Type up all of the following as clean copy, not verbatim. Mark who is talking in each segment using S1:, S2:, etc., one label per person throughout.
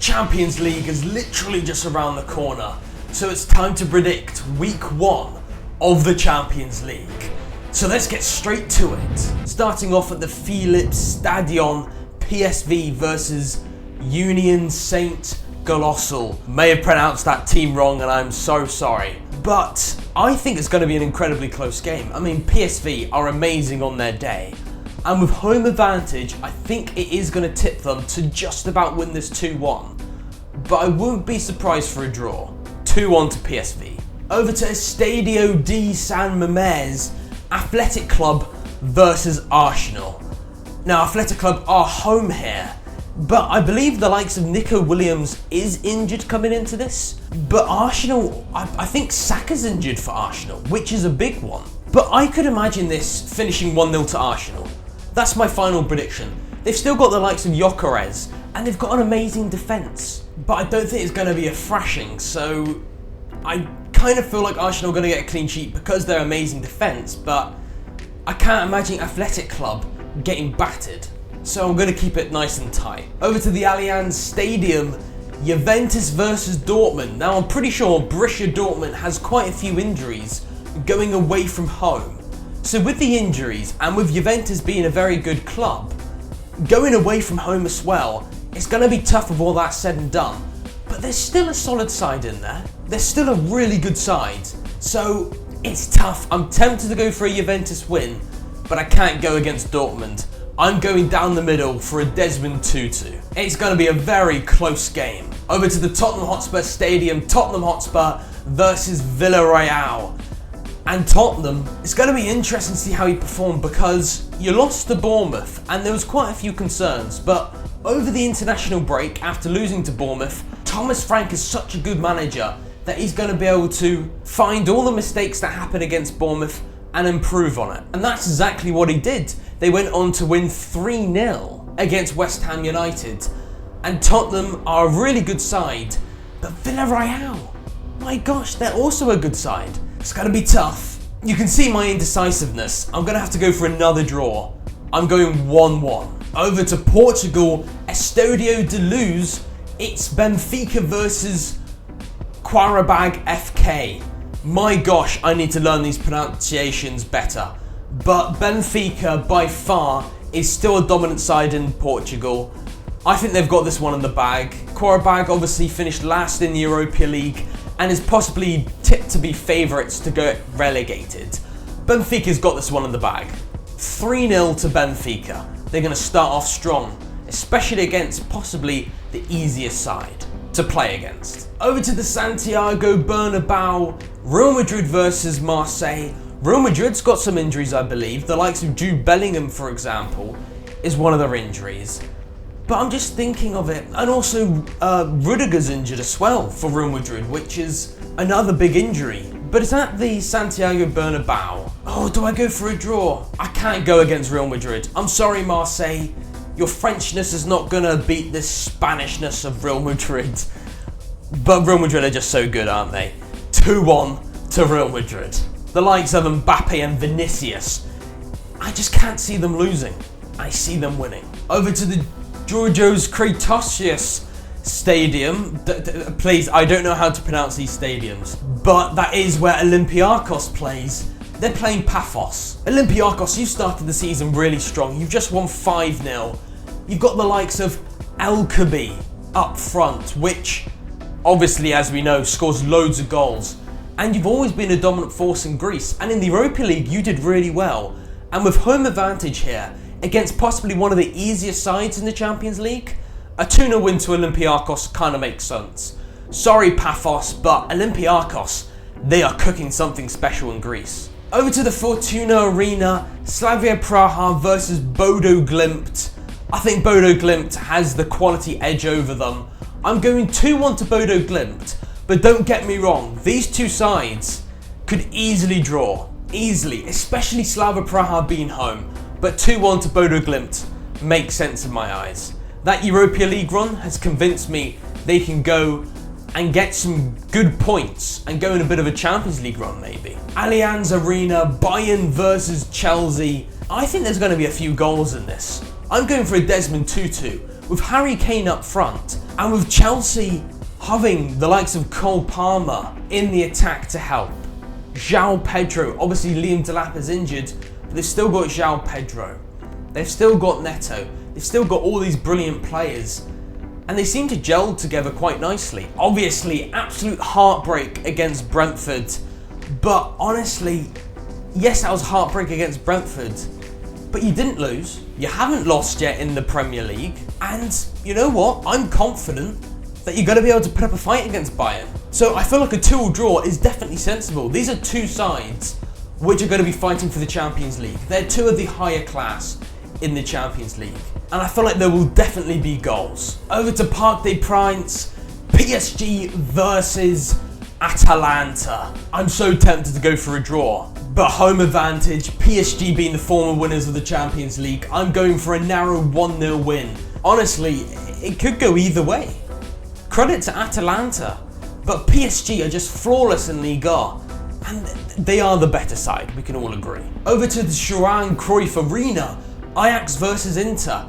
S1: Champions League is literally just around the corner, so it's time to predict week 1 of the Champions League. So let's get straight to it. Starting off at the Philips Stadion, PSV versus Union Saint-Gilloise. May have pronounced that team wrong and I'm so sorry. But I think it's going to be an incredibly close game. I mean, PSV are amazing on their day. And with home advantage, I think it is going to tip them to just about win this 2-1. But I wouldn't be surprised for a draw. 2-1 to PSV. Over to Estadio di San Mamés, Athletic Club versus Arsenal. Now, Athletic Club are home here, but I believe the likes of Nico Williams is injured coming into this. But Arsenal, I think Saka's injured for Arsenal, which is a big one. But I could imagine this finishing 1-0 to Arsenal. That's my final prediction. They've still got the likes of Gyökeres, and they've got an amazing defence. But I don't think it's going to be a thrashing, so I kind of feel like Arsenal are going to get a clean sheet because they're amazing defence, but I can't imagine Athletic Club getting battered. So I'm going to keep it nice and tight. Over to the Allianz Stadium, Juventus versus Dortmund. Now I'm pretty sure Borussia Dortmund has quite a few injuries going away from home. So with the injuries and with Juventus being a very good club, going away from home as well, it's going to be tough with all that said and done. But there's still a solid side in there. There's still a really good side. So it's tough. I'm tempted to go for a Juventus win, but I can't go against Dortmund. I'm going down the middle for a Desmond Tutu. It's going to be a very close game. Over to the Tottenham Hotspur Stadium, Tottenham Hotspur versus Villarreal. And Tottenham, it's going to be interesting to see how he performed because you lost to Bournemouth and there was quite a few concerns, but over the international break after losing to Bournemouth, Thomas Frank is such a good manager that he's going to be able to find all the mistakes that happened against Bournemouth and improve on it. And that's exactly what he did. They went on to win 3-0 against West Ham United. And Tottenham are a really good side, but Villarreal, my gosh, they're also a good side. It's going to be tough. You can see my indecisiveness. I'm going to have to go for another draw. I'm going 1-1. Over to Portugal, Estadio de Luz. It's Benfica versus Qarabag FK. My gosh, I need to learn these pronunciations better. But Benfica, by far, is still a dominant side in Portugal. I think they've got this one in the bag. Qarabag obviously finished last in the Europa League and is possibly tipped to be favourites to get relegated. Benfica's got this one in the bag. 3-0 to Benfica. They're going to start off strong, especially against possibly the easiest side to play against. Over to the Santiago Bernabeu, Real Madrid versus Marseille. Real Madrid's got some injuries, I believe. The likes of Jude Bellingham, for example, is one of their injuries. But I'm just thinking of it. And also, Rudiger's injured as well for Real Madrid, which is another big injury. But it's at the Santiago Bernabeu. Oh, do I go for a draw? I can't go against Real Madrid. I'm sorry, Marseille. Your Frenchness is not going to beat this Spanishness of Real Madrid. But Real Madrid are just so good, aren't they? 2-1 to Real Madrid. The likes of Mbappe and Vinicius, I just can't see them losing. I see them winning. Over to the Georgios Kretosios Stadium. Please, I don't know how to pronounce these stadiums, but that is where Olympiacos plays. They're playing Paphos. Olympiacos, you started the season really strong. You've just won 5-0. You've got the likes of El Khabi up front, which obviously, as we know, scores loads of goals. And you've always been a dominant force in Greece. And in the Europa League, you did really well. And with home advantage here, against possibly one of the easiest sides in the Champions League, a 2-0 win to Olympiacos kind of makes sense. Sorry, Paphos, but Olympiacos, they are cooking something special in Greece. Over to the Fortuna Arena, Slavia Praha versus Bodo Glimt. I think Bodo Glimt has the quality edge over them. I'm going 2-1 to Bodo Glimt, but don't get me wrong, these two sides could easily draw. Easily, especially Slavia Praha being home. But 2-1 to Bodo Glimt makes sense in my eyes. That Europa League run has convinced me they can go and get some good points and go in a bit of a Champions League run maybe. Allianz Arena, Bayern versus Chelsea. I think there's going to be a few goals in this. I'm going for a Desmond Tutu, with Harry Kane up front, and with Chelsea having the likes of Cole Palmer in the attack to help. João Pedro, obviously Liam Delap is injured, but they've still got João Pedro. They've still got Neto. They've still got all these brilliant players. And they seem to gel together quite nicely. Obviously, absolute heartbreak against Brentford. But honestly, yes, that was heartbreak against Brentford. But you didn't lose. You haven't lost yet in the Premier League. And you know what? I'm confident that you're going to be able to put up a fight against Bayern. So I feel like a 2-2 draw is definitely sensible. These are two sides which are going to be fighting for the Champions League. They're two of the higher class in the Champions League. And I feel like there will definitely be goals. Over to Parc des Princes, PSG versus Atalanta. I'm so tempted to go for a draw. But home advantage, PSG being the former winners of the Champions League, I'm going for a narrow 1-0 win. Honestly, it could go either way. Credit to Atalanta, but PSG are just flawless in Liga, and they are the better side, we can all agree. Over to the Johan Cruyff Arena, Ajax versus Inter.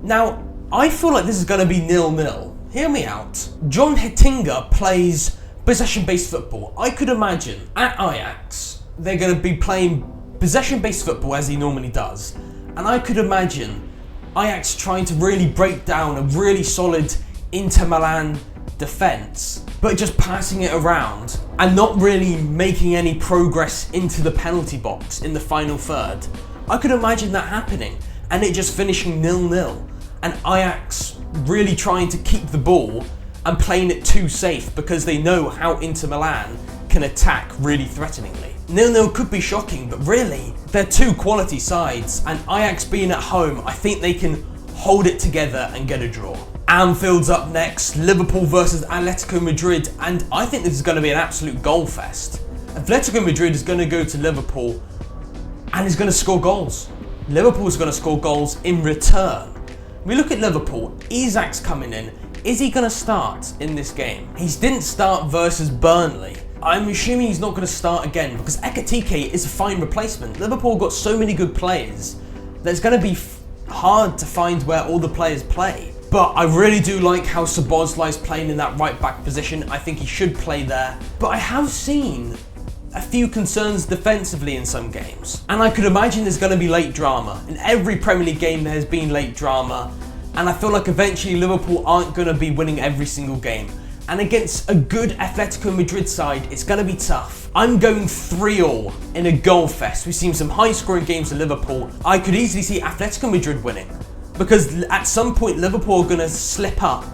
S1: Now, I feel like this is going to be 0-0. Hear me out. John Hittinger plays possession-based football. I could imagine at Ajax, they're going to be playing possession-based football as he normally does. And I could imagine Ajax trying to really break down a really solid Inter Milan defence, but just passing it around and not really making any progress into the penalty box in the final third. I could imagine that happening and it just finishing 0-0 and Ajax really trying to keep the ball and playing it too safe because they know how Inter Milan can attack really threateningly. 0-0 could be shocking, but really, they're two quality sides, and Ajax being at home, I think they can hold it together and get a draw. Anfield's up next, Liverpool versus Atletico Madrid, and I think this is going to be an absolute goal fest. Atletico Madrid is going to go to Liverpool and is going to score goals. Liverpool is going to score goals in return. We look at Liverpool, Isak's coming in. Is he going to start in this game? He didn't start versus Burnley. I'm assuming he's not going to start again because Ekitike is a fine replacement. Liverpool got so many good players that it's going to be hard to find where all the players play. But I really do like how Szoboszlai's playing in that right back position. I think he should play there. But I have seen a few concerns defensively in some games. And I could imagine there's going to be late drama. In every Premier League game there has been late drama. And I feel like eventually Liverpool aren't going to be winning every single game. And against a good Atletico Madrid side, it's going to be tough. I'm going 3-3 in a goal fest. We've seen some high-scoring games at Liverpool. I could easily see Atletico Madrid winning. Because at some point, Liverpool are going to slip up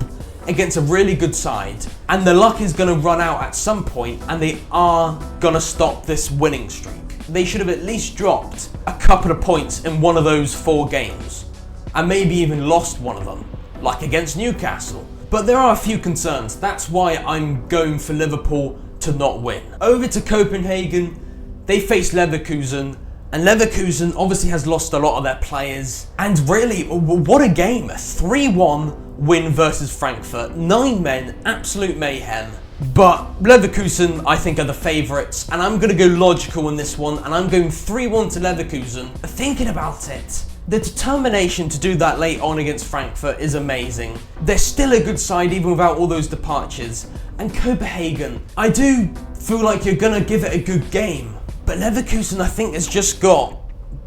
S1: against a really good side. And the luck is going to run out at some point, and they are going to stop this winning streak. They should have at least dropped a couple of points in one of those 4 games. And maybe even lost one of them, like against Newcastle. But there are a few concerns. That's why I'm going for Liverpool to not win. Over to Copenhagen, they face Leverkusen. And Leverkusen obviously has lost a lot of their players. And really, what a game. A 3-1 win versus Frankfurt. 9 men, absolute mayhem. But Leverkusen, I think, are the favourites. And I'm going to go logical in this one. And I'm going 3-1 to Leverkusen. Thinking about it, the determination to do that late on against Frankfurt is amazing. They're still a good side even without all those departures. And Copenhagen, I do feel like you're going to give it a good game. But Leverkusen, I think, has just got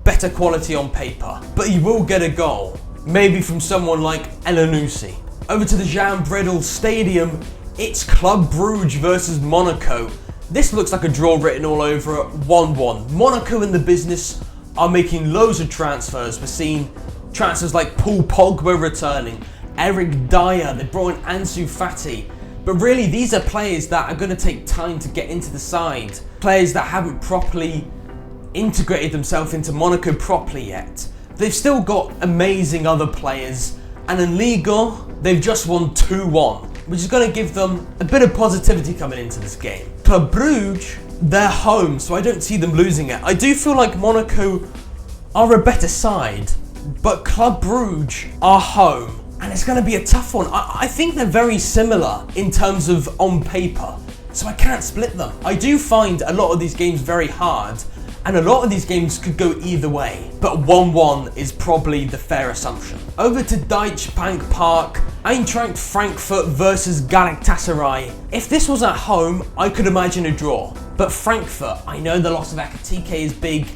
S1: better quality on paper. But you will get a goal. Maybe from someone like Elanusi. Over to the Jean Bredel Stadium, it's Club Brugge versus Monaco. This looks like a draw written all over it, 1-1. Monaco in the business are making loads of transfers. We're seeing transfers like Paul Pogba returning, Eric Dyer, they brought in Ansu Fati. But really, these are players that are going to take time to get into the side. Players that haven't properly integrated themselves into Monaco properly yet. They've still got amazing other players. And in Liga, they've just won 2-1, which is going to give them a bit of positivity coming into this game. Club Brugge, they're home, so I don't see them losing it. I do feel like Monaco are a better side, but Club Brugge are home, and it's going to be a tough one. I think they're very similar in terms of on paper, so I can't split them. I do find a lot of these games very hard, and a lot of these games could go either way, but 1-1 is probably the fair assumption. Over to Deutsche Bank Park, Eintracht Frankfurt versus Galatasaray. If this was at home, I could imagine a draw, but Frankfurt, I know the loss of Ekitike is big,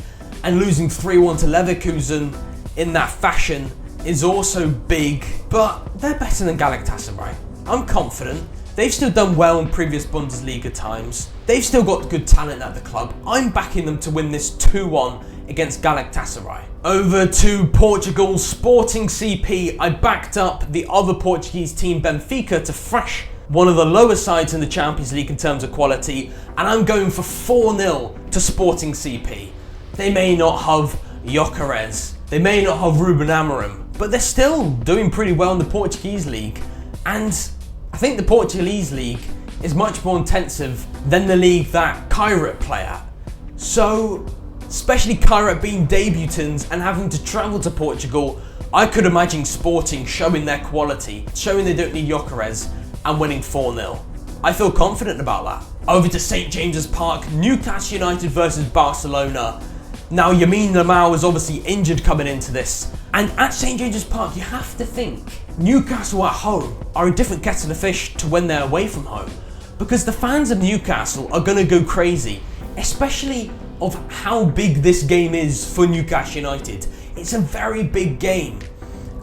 S1: and losing 3-1 to Leverkusen in that fashion is also big, but they're better than Galatasaray. I'm confident. They've still done well in previous Bundesliga times. They've still got good talent at the club. I'm backing them to win this 2-1 against Galatasaray. Over to Portugal, Sporting CP. I backed up the other Portuguese team, Benfica, to thrash one of the lower sides in the Champions League in terms of quality, and I'm going for 4-0 to Sporting CP. They may not have Gyökeres, they may not have Ruben Amorim, but they're still doing pretty well in the Portuguese league, and I think the Portuguese league is much more intensive than the league that Kairat play at. So, especially Kairat being debutants and having to travel to Portugal, I could imagine Sporting showing their quality, showing they don't need Gyökeres, and winning 4-0. I feel confident about that. Over to St James's Park, Newcastle United versus Barcelona. Now, Yamin Lamau is obviously injured coming into this, and at St James's Park, you have to think Newcastle at home are a different kettle of fish to when they're away from home, because the fans of Newcastle are going to go crazy, especially of how big this game is for Newcastle United. It's a very big game,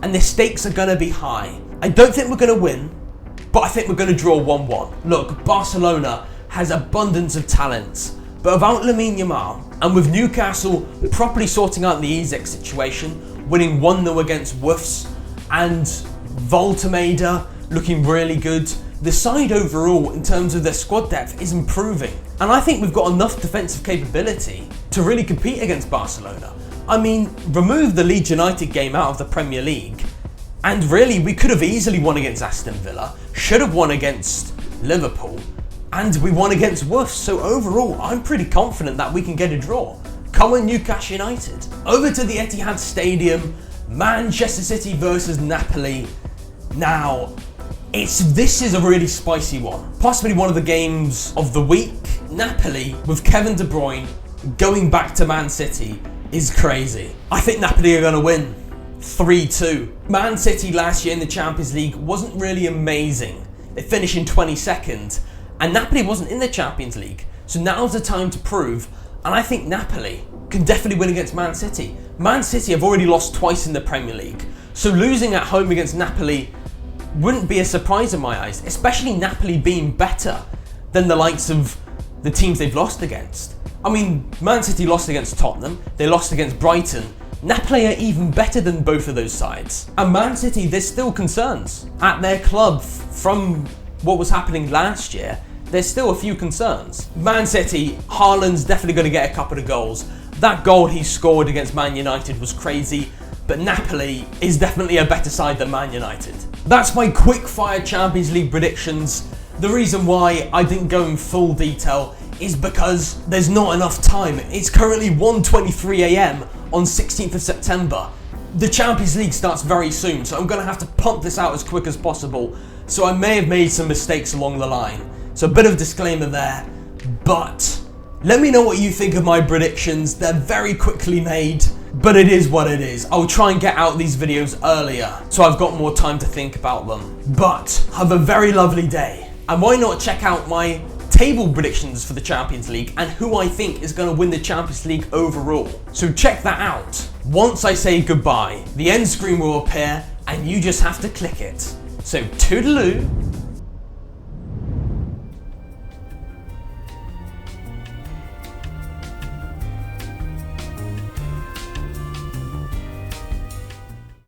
S1: and the stakes are going to be high. I don't think we're going to win, but I think we're going to draw 1-1. Look, Barcelona has abundance of talent, but without Lamine Yamal, and with Newcastle properly sorting out the Isaac situation, winning 1-0 against Wolves, and Voltemada looking really good, the side overall in terms of their squad depth is improving. And I think we've got enough defensive capability to really compete against Barcelona. I mean, remove the Leeds United game out of the Premier League, and really we could have easily won against Aston Villa, should have won against Liverpool, and we won against Wolves. So overall, I'm pretty confident that we can get a draw. Come on, Newcastle United. Over to the Etihad Stadium, Manchester City versus Napoli. Now, this is a really spicy one. Possibly one of the games of the week. Napoli, with Kevin De Bruyne going back to Man City, is crazy. I think Napoli are going to win 3-2. Man City last year in the Champions League wasn't really amazing. They finished in 22nd, and Napoli wasn't in the Champions League. So now's the time to prove, and I think Napoli can definitely win against Man City. Man City have already lost twice in the Premier League, so losing at home against Napoli wouldn't be a surprise in my eyes, especially Napoli being better than the likes of the teams they've lost against. I mean, Man City lost against Tottenham, they lost against Brighton. Napoli are even better than both of those sides. And Man City, there's still concerns at their club from what was happening last year. There's still a few concerns. Man City, Haaland's definitely going to get a couple of goals. That goal he scored against Man United was crazy, but Napoli is definitely a better side than Man United. That's my quick fire Champions League predictions. The reason why I didn't go in full detail is because there's not enough time. It's currently 1:23 AM on 16th of September. The Champions League starts very soon, so I'm going to have to pump this out as quick as possible. So I may have made some mistakes along the line. So a bit of a disclaimer there, but let me know what you think of my predictions. They're very quickly made, but it is what it is. I'll try and get out these videos earlier, so I've got more time to think about them. But have a very lovely day. And why not check out my table predictions for the Champions League and who I think is going to win the Champions League overall. So check that out. Once I say goodbye, the end screen will appear and you just have to click it. So toodaloo.